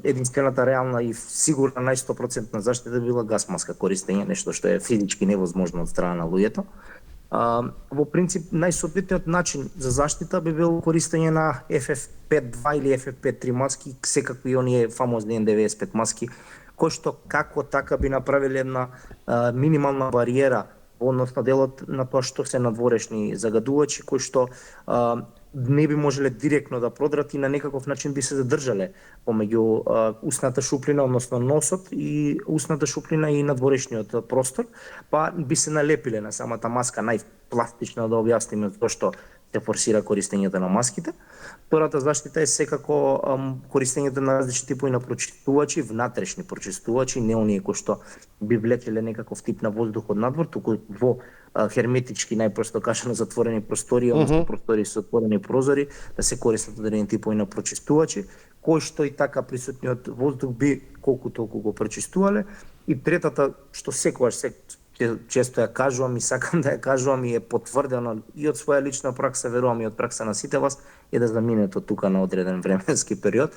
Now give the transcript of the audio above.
единствената реална и сигурна на 100% заштита била гас маска користење, нешто што е физички невозможно од страна на луѓето. Во принцип, најсоодветниот начин за заштита би бил користење на FFP2 или FFP3 маски, секако и оние фамозни N95 маски, кои што како така би направиле една минимална бариера во однос на делот на тоа што се надворешни загадувачи, кои што не би можеле директно да продрат и на некаков начин би се задржале помеѓу устната шуплина, односно носот и устната шуплина и надворешниот простор, па би се налепиле на самата маска, најпластично да објасниме зошто се форсира користењето на маските. Втората заштита е секако користењето на различни типови на прочистувачи, внатрешни прочистувачи, не оние кои што би влеклеле некаков тип на воздух од надвор, туку во херметички, најпросто кажано, затворени простори, односно простори со отворени прозори, да се користат одредени типови на прочистувачи, кои што и така присутниот воздух би колку толку го прочистувале. И третата, што секогаш често ја кажувам и сакам да ја кажувам и е потврдено и од своја лична пракса, верувам и од пракса на сите вас, е да заминете од тука на одреден временски период